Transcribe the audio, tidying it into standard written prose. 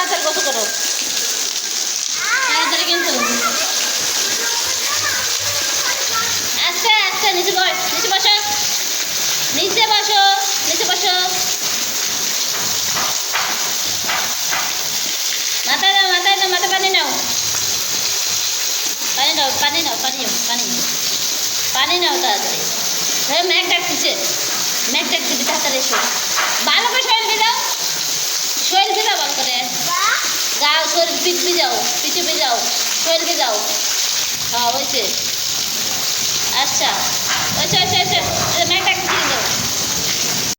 তাড়াতাড়ি গোসল করো, তাড়াতাড়ি কিন্তু। আচ্ছা আচ্ছা, নিচে বস, নিচে বসো, নিচে বসো, নিচে বসো। মাথায় নাও, মাথায় নাও, মাথায় পানি নাও, পানি নাও, পানি নাও, পানি নাও, পানি পানি নাও তাড়াতাড়ি। ধরো ম্যাক ডাকতেছে, ম্যাক ডাকতেছে, তাড়াতাড়ি এসো। ভালো করে শরীর ভিজাও, শরীর ভিজাও ভালো করে। গাও শরীর পিঠ ভিজাও, পিঠে ভিজাও, শরীর ভিজাও। হ্যাঁ হয়েছে। আচ্ছা আচ্ছা আচ্ছা আচ্ছা।